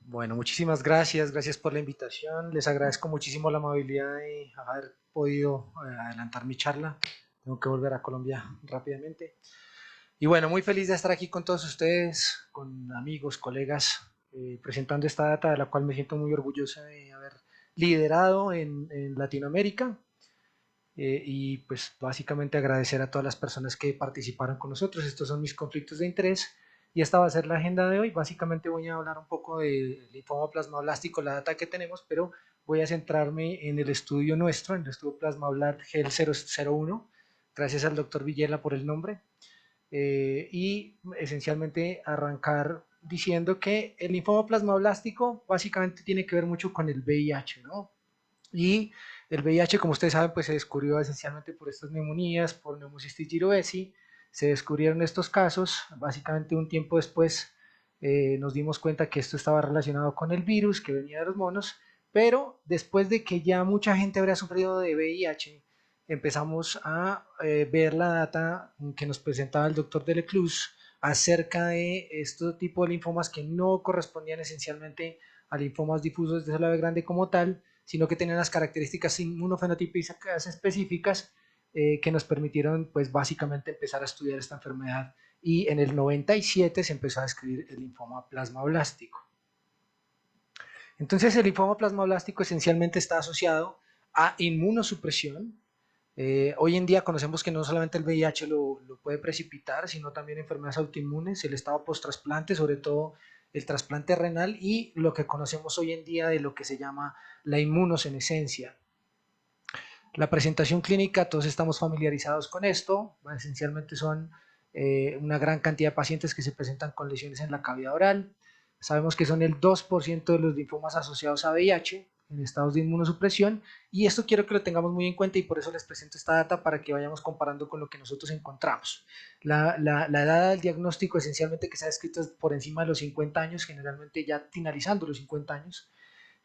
Bueno, muchísimas gracias, gracias por la invitación. Les agradezco muchísimo la amabilidad de haber podido adelantar mi charla. Tengo que volver a Colombia rápidamente. Y bueno, muy feliz de estar aquí con todos ustedes, con amigos, colegas, presentando esta data de la cual me siento muy orgulloso de haber liderado en Latinoamérica. Y pues básicamente agradecer a todas las personas que participaron con nosotros. Estos son mis conflictos de interés y esta va a ser la agenda de hoy. Básicamente voy a hablar un poco del linfoma plasmablástico, la data que tenemos, pero voy a centrarme en el estudio nuestro, en el estudio Plasmablast GEL 001, gracias al doctor Villela por el nombre, y esencialmente arrancar diciendo que el linfoma plasmablástico básicamente tiene que ver mucho con el VIH, ¿no? Y el VIH, como ustedes saben, pues se descubrió esencialmente por estas neumonías, por Pneumocystis jirovecii. Se descubrieron estos casos, básicamente un tiempo después nos dimos cuenta que esto estaba relacionado con el virus que venía de los monos, pero después de que ya mucha gente habría sufrido de VIH, empezamos a ver la data que nos presentaba el doctor Delecluse acerca de este tipo de linfomas que no correspondían esencialmente a linfomas difusos de célula grande como tal, sino que tenían las características inmunofenotípicas específicas que nos permitieron pues básicamente empezar a estudiar esta enfermedad y en el 97 se empezó a describir el linfoma plasmablástico. Entonces el linfoma plasmablástico esencialmente está asociado a inmunosupresión. Hoy en día conocemos que no solamente el VIH lo puede precipitar, sino también enfermedades autoinmunes, el estado post-trasplante, sobre todo el trasplante renal y lo que conocemos hoy en día de lo que se llama la inmunosenescencia. La presentación clínica, todos estamos familiarizados con esto, esencialmente son una gran cantidad de pacientes que se presentan con lesiones en la cavidad oral. Sabemos que son el 2% de los linfomas asociados a VIH en estados de inmunosupresión y esto quiero que lo tengamos muy en cuenta y por eso les presento esta data para que vayamos comparando con lo que nosotros encontramos. La edad del diagnóstico esencialmente que se ha descrito es por encima de los 50 años, generalmente ya finalizando los 50 años,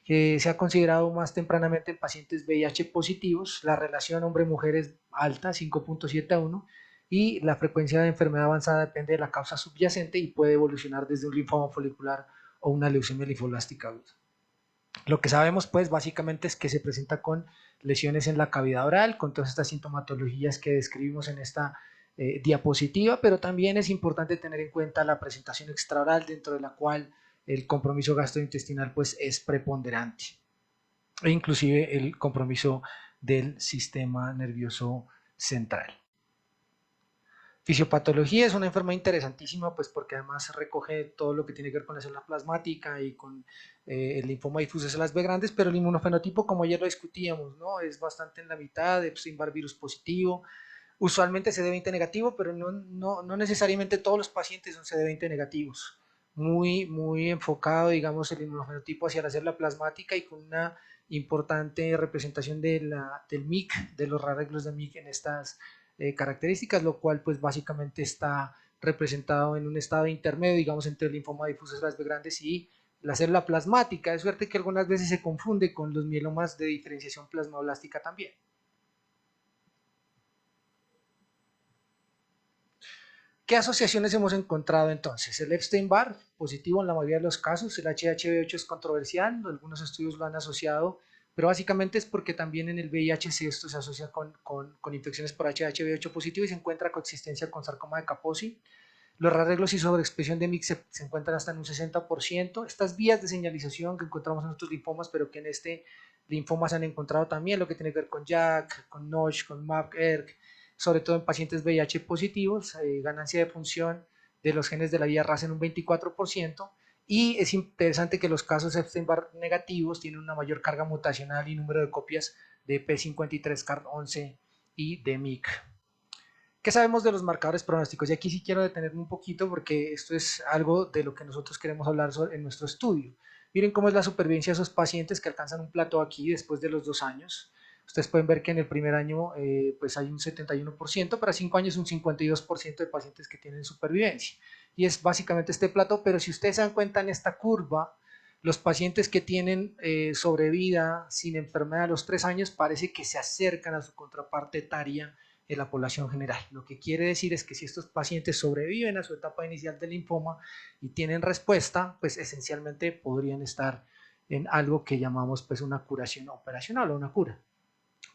que se ha considerado más tempranamente en pacientes VIH positivos. La relación hombre-mujer es alta, 5.7 a 1, y la frecuencia de enfermedad avanzada depende de la causa subyacente y puede evolucionar desde un linfoma folicular o una leucemia linfoblástica aguda. Lo que sabemos pues básicamente es que se presenta con lesiones en la cavidad oral, con todas estas sintomatologías que describimos en esta diapositiva, pero también es importante tener en cuenta la presentación extraoral dentro de la cual el compromiso gastrointestinal pues es preponderante e inclusive el compromiso del sistema nervioso central. Fisiopatología es una enfermedad interesantísima, pues porque además recoge todo lo que tiene que ver con la célula plasmática y con el linfoma difuso de células B grandes, pero el inmunofenotipo, como ayer lo discutíamos, ¿no? Es bastante en la mitad, de Epstein-Barr virus positivo, usualmente CD20 negativo, pero no necesariamente todos los pacientes son CD20 negativos. Muy enfocado, digamos, el inmunofenotipo hacia la célula plasmática y con una importante representación del MIC, de los rareglos de MIC en estas características, lo cual pues básicamente está representado en un estado intermedio, digamos, entre el linfoma difuso de las B grandes y la célula plasmática, de suerte que algunas veces se confunde con los mielomas de diferenciación plasmablástica también. ¿Qué asociaciones hemos encontrado entonces? El Epstein-Barr, positivo en la mayoría de los casos, el HHV8 es controversial, algunos estudios lo han asociado, pero básicamente es porque también en el VIH esto se asocia con infecciones por HHV8 positivo y se encuentra coexistencia con sarcoma de Kaposi. Los arreglos y sobreexpresión de MIC se encuentran hasta en un 60%. Estas vías de señalización que encontramos en otros linfomas, pero que en este linfoma se han encontrado también, lo que tiene que ver con JAK, con NOTCH, con MAP, ERK, sobre todo en pacientes VIH positivos, ganancia de función de los genes de la vía RAS en un 24%, y es interesante que los casos Epstein-Barr negativos tienen una mayor carga mutacional y número de copias de P53, CARD11 y de MIC. ¿Qué sabemos de los marcadores pronósticos? Y aquí sí quiero detenerme un poquito porque esto es algo de lo que nosotros queremos hablar en nuestro estudio. Miren cómo es la supervivencia de esos pacientes que alcanzan un plató aquí después de los 2 años. Ustedes pueden ver que en el primer año pues hay un 71%, para 5 años un 52% de pacientes que tienen supervivencia. Y es básicamente este plató, pero si ustedes se dan cuenta en esta curva, los pacientes que tienen sobrevida sin enfermedad a los 3 años parece que se acercan a su contraparte etaria en la población general. Lo que quiere decir es que si estos pacientes sobreviven a su etapa inicial del linfoma y tienen respuesta, pues esencialmente podrían estar en algo que llamamos pues una curación operacional o una cura.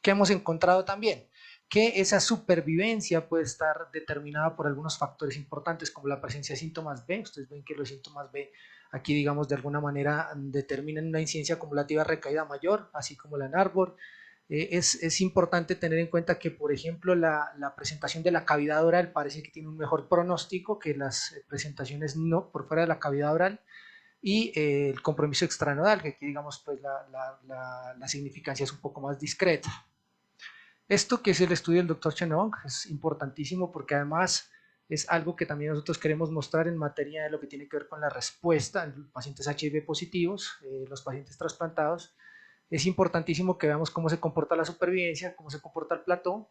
¿Qué hemos encontrado también? Que esa supervivencia puede estar determinada por algunos factores importantes como la presencia de síntomas B. Ustedes ven que los síntomas B aquí, digamos, de alguna manera determinan una incidencia acumulativa de recaída mayor, así como la NARBOR. Es importante tener en cuenta que, por ejemplo, la presentación de la cavidad oral parece que tiene un mejor pronóstico que las presentaciones no por fuera de la cavidad oral, y el compromiso extranodal, que aquí, digamos, pues la significancia es un poco más discreta. Esto que es el estudio del Dr. Chenong es importantísimo porque además es algo que también nosotros queremos mostrar en materia de lo que tiene que ver con la respuesta en los pacientes HIV positivos, los pacientes trasplantados. Es importantísimo que veamos cómo se comporta la supervivencia, cómo se comporta el plató,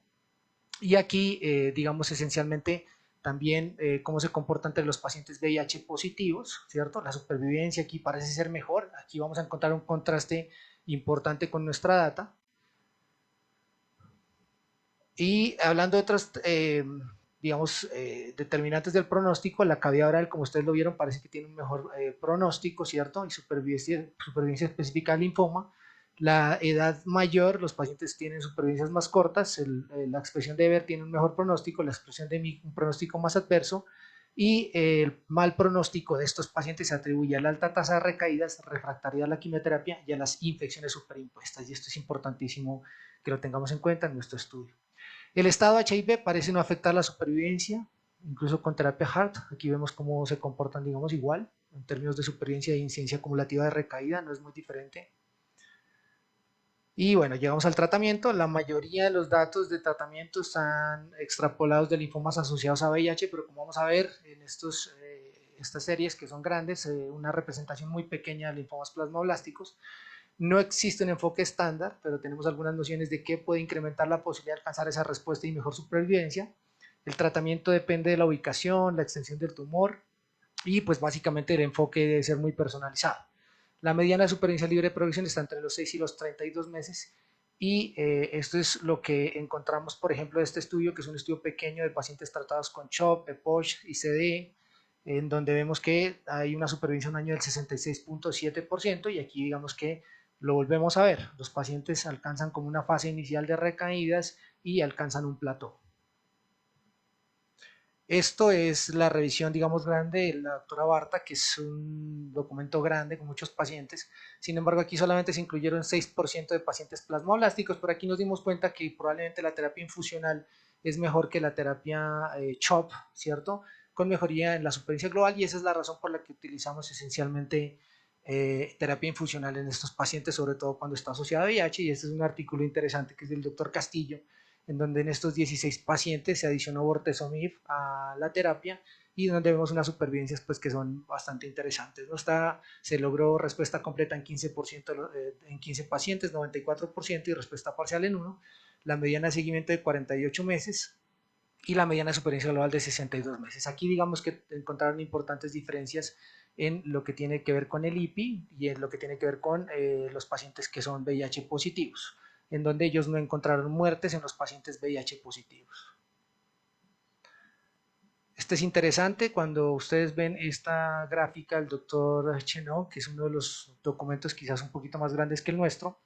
y aquí, digamos, esencialmente también cómo se comporta entre los pacientes VIH positivos, ¿cierto? La supervivencia aquí parece ser mejor. Aquí vamos a encontrar un contraste importante con nuestra data. Y hablando de otros, digamos, determinantes del pronóstico, la cavidad oral, como ustedes lo vieron, parece que tiene un mejor pronóstico, ¿cierto? Y supervivencia específica del linfoma. La edad mayor, los pacientes tienen supervivencias más cortas, la expresión de EBER tiene un mejor pronóstico, la expresión de MIC un pronóstico más adverso, y el mal pronóstico de estos pacientes se atribuye a la alta tasa de recaídas, refractaria a la quimioterapia y a las infecciones superimpuestas, y esto es importantísimo que lo tengamos en cuenta en nuestro estudio. El estado HIV parece no afectar la supervivencia, incluso con terapia HART. Aquí vemos cómo se comportan, digamos, igual, en términos de supervivencia e incidencia acumulativa de recaída, no es muy diferente. Y bueno, llegamos al tratamiento. La mayoría de los datos de tratamiento están extrapolados de linfomas asociados a VIH, pero como vamos a ver en estas series que son grandes, una representación muy pequeña de linfomas plasmablásticos. No existe un enfoque estándar, pero tenemos algunas nociones de qué puede incrementar la posibilidad de alcanzar esa respuesta y mejor supervivencia. El tratamiento depende de la ubicación, la extensión del tumor y pues básicamente el enfoque debe ser muy personalizado. La mediana de supervivencia libre de progresión está entre los 6 y los 32 meses y esto es lo que encontramos, por ejemplo, de este estudio, que es un estudio pequeño de pacientes tratados con CHOP, EPOCH y CDE, en donde vemos que hay una supervivencia un año del 66.7% y aquí digamos que lo volvemos a ver, los pacientes alcanzan como una fase inicial de recaídas y alcanzan un plató. Esto es la revisión, digamos, grande de la doctora Barta, que es un documento grande con muchos pacientes. Sin embargo, aquí solamente se incluyeron 6% de pacientes plasmablásticos, pero aquí nos dimos cuenta que probablemente la terapia infusional es mejor que la terapia CHOP, ¿cierto? Con mejoría en la supervivencia global, y esa es la razón por la que utilizamos esencialmente terapia infusional en estos pacientes, sobre todo cuando está asociada a VIH, y este es un artículo interesante que es del doctor Castillo, en donde en estos 16 pacientes se adicionó bortezomib a la terapia y donde vemos unas supervivencias pues, que son bastante interesantes. ¿No? Se logró respuesta completa en 15%, en 15 pacientes, 94%, y respuesta parcial en 1, la mediana de seguimiento de 48 meses y la mediana de supervivencia global de 62 meses. Aquí digamos que encontraron importantes diferencias en lo que tiene que ver con el IPI y en lo que tiene que ver con los pacientes que son VIH positivos, en donde ellos no encontraron muertes en los pacientes VIH positivos. Este es interesante cuando ustedes ven esta gráfica del doctor Chenong, que es uno de los documentos quizás un poquito más grandes que el nuestro.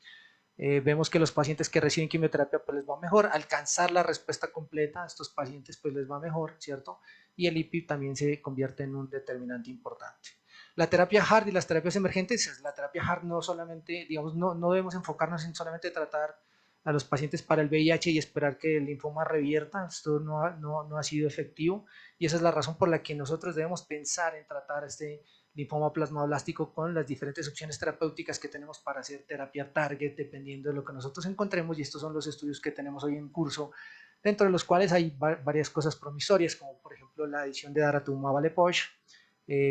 Vemos que los pacientes que reciben quimioterapia pues les va mejor, alcanzar la respuesta completa a estos pacientes pues les va mejor, ¿cierto? Y el IPI también se convierte en un determinante importante. La terapia HART y las terapias emergentes, la terapia HART no solamente, digamos, no debemos enfocarnos en solamente tratar a los pacientes para el VIH y esperar que el linfoma revierta, esto no ha sido efectivo, y esa es la razón por la que nosotros debemos pensar en tratar este linfoma plasmablástico con las diferentes opciones terapéuticas que tenemos para hacer terapia target dependiendo de lo que nosotros encontremos, y estos son los estudios que tenemos hoy en curso, dentro de los cuales hay varias cosas promisorias, como por ejemplo la adición de daratumumab a EPOCH,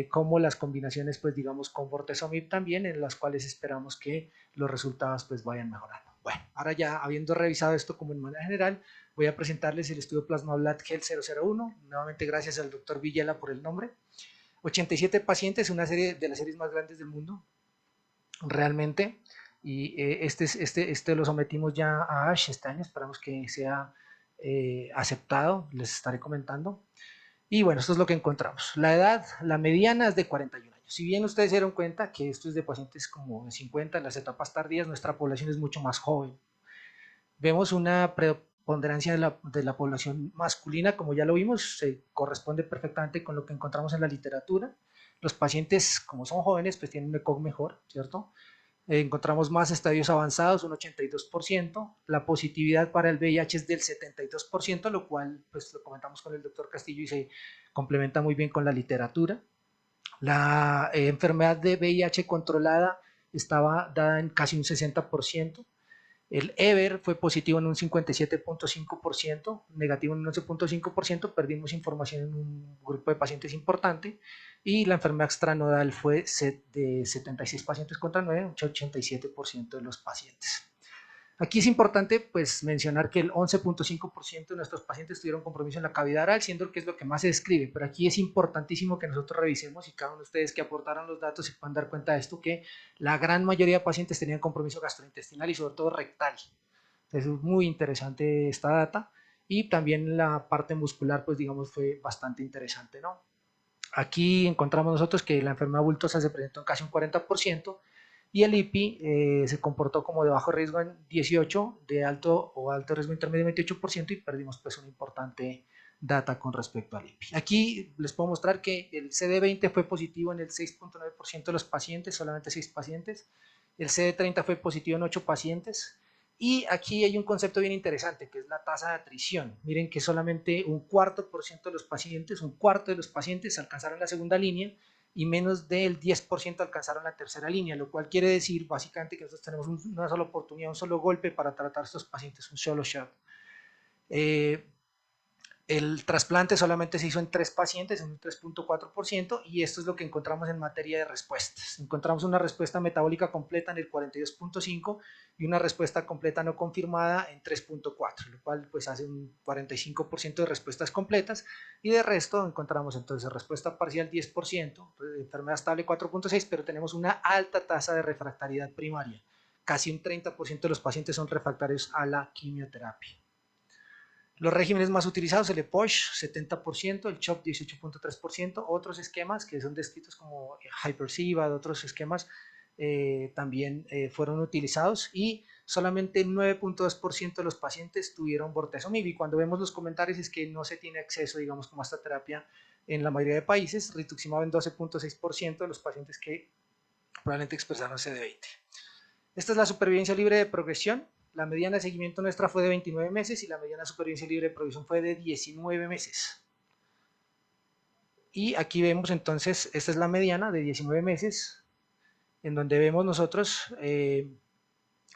como las combinaciones pues digamos con bortezomib también, en las cuales esperamos que los resultados pues vayan mejorando. Bueno, ahora ya habiendo revisado esto como en manera general, voy a presentarles el estudio Plasmablat Health 001, nuevamente gracias al doctor Villela por el nombre. 87 pacientes, una serie de las series más grandes del mundo, realmente, y este lo sometimos ya a ASH este año, esperamos que sea aceptado, les estaré comentando. Y bueno, esto es lo que encontramos. La edad, la mediana es de 41 años. Si bien ustedes se dieron cuenta que esto es de pacientes como de 50 en las etapas tardías, nuestra población es mucho más joven. Vemos una preponderancia de la población masculina, como ya lo vimos, se corresponde perfectamente con lo que encontramos en la literatura. Los pacientes, como son jóvenes, pues tienen un ECOG mejor, ¿cierto? Encontramos más estadios avanzados, un 82%. La positividad para el VIH es del 72%, lo cual pues lo comentamos con el doctor Castillo y se complementa muy bien con la literatura. La enfermedad de VIH controlada estaba dada en casi un 60%. El EVER fue positivo en un 57.5%, negativo en un 11.5%, perdimos información en un grupo de pacientes importante, y la enfermedad extranodal fue de 76 pacientes contra 9, un 87% de los pacientes. Aquí es importante pues mencionar que el 11.5% de nuestros pacientes tuvieron compromiso en la cavidad oral, siendo que es lo que más se describe, pero aquí es importantísimo que nosotros revisemos y cada uno de ustedes que aportaron los datos se puedan dar cuenta de esto, que la gran mayoría de pacientes tenían compromiso gastrointestinal y sobre todo rectal. Entonces es muy interesante esta data, y también la parte muscular pues digamos fue bastante interesante, ¿no? Aquí encontramos nosotros que la enfermedad bultosa se presentó en casi un 40%, y el IPI se comportó como de bajo riesgo en 18%, de alto o alto riesgo intermedio en 28%, y perdimos pues una importante data con respecto al IPI. Aquí les puedo mostrar que el CD20 fue positivo en el 6.9% de los pacientes, solamente 6 pacientes. El CD30 fue positivo en 8 pacientes. Y aquí hay un concepto bien interesante, que es la tasa de atrición. Miren que solamente un cuarto por ciento de los pacientes, un cuarto de los pacientes alcanzaron la segunda línea, y menos del 10% alcanzaron la tercera línea, lo cual quiere decir básicamente que nosotros tenemos una sola oportunidad, un solo golpe para tratar a estos pacientes, un solo shot. El trasplante solamente se hizo en 3 pacientes, en un 3.4%, y esto es lo que encontramos en materia de respuestas. Encontramos una respuesta metabólica completa en el 42.5% y una respuesta completa no confirmada en 3.4%, lo cual pues hace un 45% de respuestas completas, y de resto encontramos entonces respuesta parcial 10%, enfermedad estable 4.6%, pero tenemos una alta tasa de refractariedad primaria. Casi un 30% de los pacientes son refractarios a la quimioterapia. Los regímenes más utilizados, el EPOCH 70%, el CHOP 18.3%, otros esquemas que son descritos como HyperCIVA, otros esquemas también fueron utilizados, y solamente 9.2% de los pacientes tuvieron bortezomib. Y cuando vemos los comentarios es que no se tiene acceso, digamos, como a esta terapia en la mayoría de países. Rituximab en 12.6% de los pacientes que probablemente expresaron CD20. Esta es la supervivencia libre de progresión. La mediana de seguimiento nuestra fue de 29 meses y la mediana de supervivencia libre de progresión fue de 19 meses. Y aquí vemos entonces, esta es la mediana de 19 meses, en donde vemos nosotros,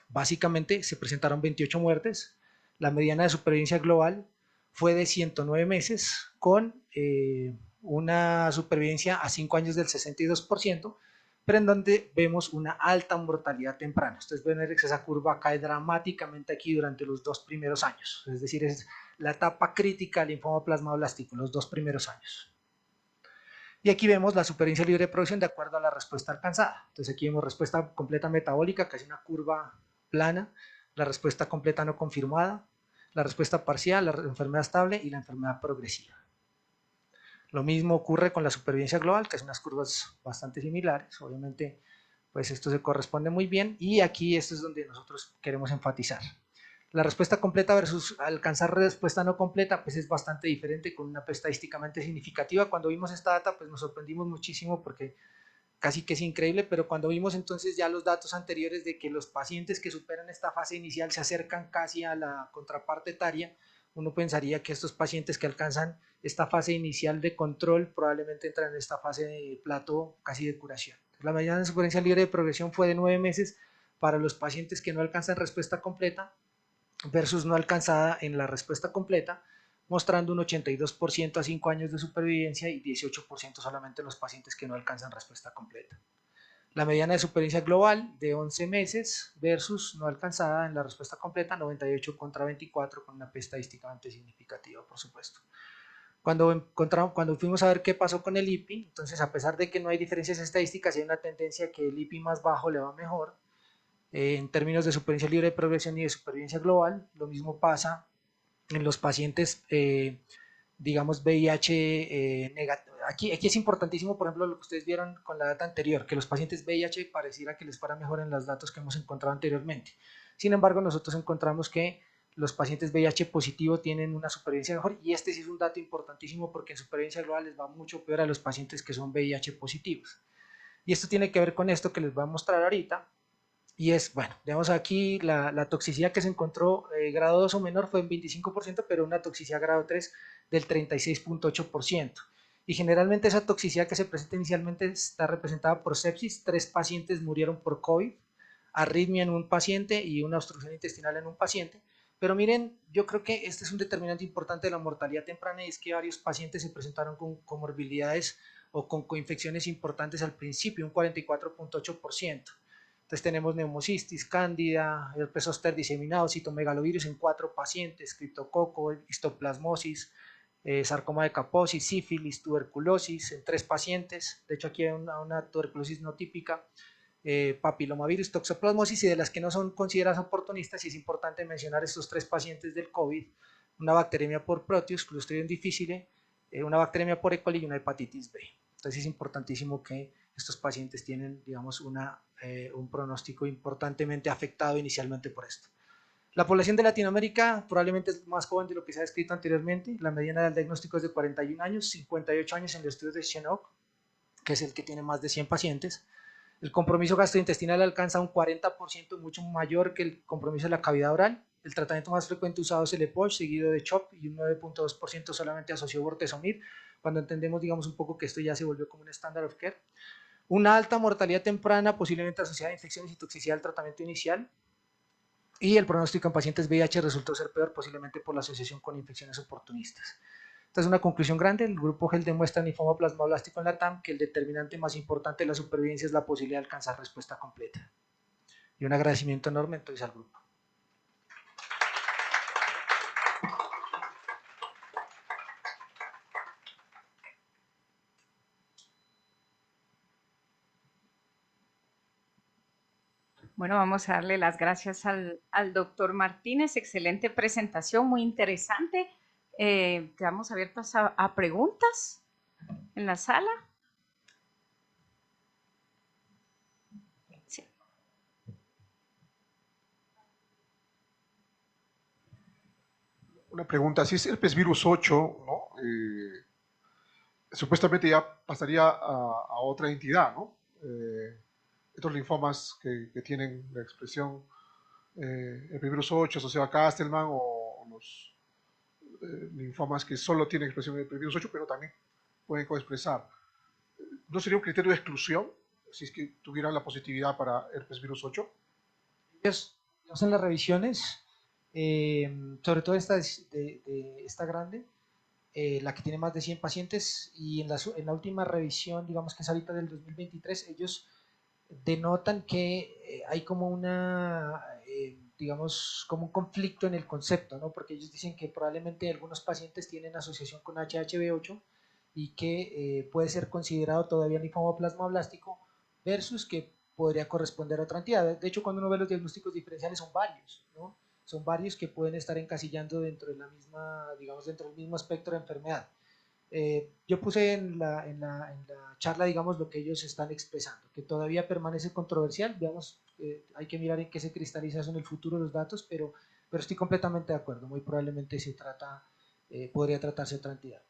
básicamente se presentaron 28 muertes. La mediana de supervivencia global fue de 109 meses, con una supervivencia a 5 años del 62%, pero en donde vemos una alta mortalidad temprana. Ustedes ven que esa curva cae dramáticamente aquí durante los 2 primeros años, es decir, es la etapa crítica del linfoma plasmablástico, los 2 primeros años. Y aquí vemos la supervivencia libre de progresión de acuerdo a la respuesta alcanzada. Entonces aquí vemos respuesta completa metabólica, casi una curva plana, la respuesta completa no confirmada, la respuesta parcial, la enfermedad estable y la enfermedad progresiva. Lo mismo ocurre con la supervivencia global, que son unas curvas bastante similares. Obviamente, pues esto se corresponde muy bien, y aquí esto es donde nosotros queremos enfatizar. La respuesta completa versus alcanzar respuesta no completa, pues es bastante diferente, con una P estadísticamente significativa. Cuando vimos esta data, pues nos sorprendimos muchísimo porque casi que es increíble, pero cuando vimos entonces ya los datos anteriores de que los pacientes que superan esta fase inicial se acercan casi a la contraparte etaria, uno pensaría que estos pacientes que alcanzan esta fase inicial de control probablemente entran en esta fase de plato casi de curación. La mediana de supervivencia libre de progresión fue de 9 meses para los pacientes que no alcanzan respuesta completa, versus no alcanzada en la respuesta completa, mostrando un 82% a 5 años de supervivencia y 18% solamente en los pacientes que no alcanzan respuesta completa. La mediana de supervivencia global de 11 meses versus no alcanzada en la respuesta completa, 98 contra 24, con una P estadísticamente significativa, por supuesto. Cuando fuimos a ver qué pasó con el IPI, entonces a pesar de que no hay diferencias estadísticas, hay una tendencia que el IPI más bajo le va mejor, en términos de supervivencia libre de progresión y de supervivencia global. Lo mismo pasa en los pacientes, digamos, VIH negativo. Aquí es importantísimo, por ejemplo, lo que ustedes vieron con la data anterior, que los pacientes VIH pareciera que les fuera mejor en los datos que hemos encontrado anteriormente. Sin embargo, nosotros encontramos que los pacientes VIH positivo tienen una supervivencia mejor, y este sí es un dato importantísimo porque en supervivencia global les va mucho peor a los pacientes que son VIH positivos. Y esto tiene que ver con esto que les voy a mostrar ahorita, y es, bueno, vemos aquí la toxicidad que se encontró grado 2 o menor fue en 25%, pero una toxicidad grado 3 del 36.8%. Y generalmente esa toxicidad que se presenta inicialmente está representada por sepsis. 3 pacientes murieron por COVID, arritmia en un paciente y una obstrucción intestinal en un paciente. Pero miren, yo creo que este es un determinante importante de la mortalidad temprana, y es que varios pacientes se presentaron con comorbilidades o con coinfecciones importantes al principio, un 44.8%. Entonces tenemos neumocistis, cándida, herpes zóster diseminado, citomegalovirus en 4 pacientes, criptococo, histoplasmosis, sarcoma de Kaposi, sífilis, tuberculosis en 3 pacientes. De hecho aquí hay una tuberculosis no típica, papilomavirus, toxoplasmosis, y de las que no son consideradas oportunistas, y es importante mencionar estos 3 pacientes del COVID, una bacteremia por Proteus, Clostridium difficile, una bacteremia por E. coli y una hepatitis B. Entonces es importantísimo que estos pacientes tienen, digamos, un pronóstico importantemente afectado inicialmente por esto. La población de Latinoamérica probablemente es más joven de lo que se ha descrito anteriormente. La mediana del diagnóstico es de 41 años, 58 años en el estudio de Chinook, que es el que tiene más de 100 pacientes. El compromiso gastrointestinal alcanza un 40%, mucho mayor que el compromiso de la cavidad oral. El tratamiento más frecuente usado es el EPOCH, seguido de CHOP, y un 9.2% solamente asoció bortezomib, cuando entendemos, digamos, un poco que esto ya se volvió como un estándar of care. Una alta mortalidad temprana, posiblemente asociada a infecciones y toxicidad del tratamiento inicial. Y el pronóstico en pacientes VIH resultó ser peor, posiblemente por la asociación con infecciones oportunistas. Entonces, una conclusión grande: el grupo GEL demuestra en linfoma plasmablástico en la TAM que el determinante más importante de la supervivencia es la posibilidad de alcanzar respuesta completa. Y un agradecimiento enorme entonces al grupo. Bueno, vamos a darle las gracias al doctor Martínez. Excelente presentación, muy interesante. Quedamos abiertos a preguntas en la sala. Sí. Una pregunta, si es herpes virus 8, ¿no? Supuestamente ya pasaría a otra entidad, ¿no? Estos linfomas que tienen la expresión herpes virus 8 asociado a Castleman, o los linfomas que solo tienen expresión herpes virus 8, pero también pueden coexpresar. ¿No sería un criterio de exclusión si es que tuvieran la positividad para herpes virus 8? Ellos en las revisiones, sobre todo esta esta grande, la que tiene más de 100 pacientes, y en la última revisión, digamos que es ahorita del 2023, ellos denotan que hay como digamos, como un conflicto en el concepto, ¿no? Porque ellos dicen que probablemente algunos pacientes tienen asociación con HHV8 y que puede ser considerado todavía linfoma plasmablástico, versus que podría corresponder a otra entidad. De hecho, cuando uno ve los diagnósticos diferenciales son varios, ¿no? Son varios que pueden estar encasillando dentro de la misma, digamos, dentro del mismo espectro de enfermedad. Yo puse en la charla, digamos, lo que ellos están expresando, que todavía permanece controversial. Digamos, hay que mirar en qué se cristaliza eso en el futuro, los datos, pero estoy completamente de acuerdo. Muy probablemente podría tratarse otra entidad.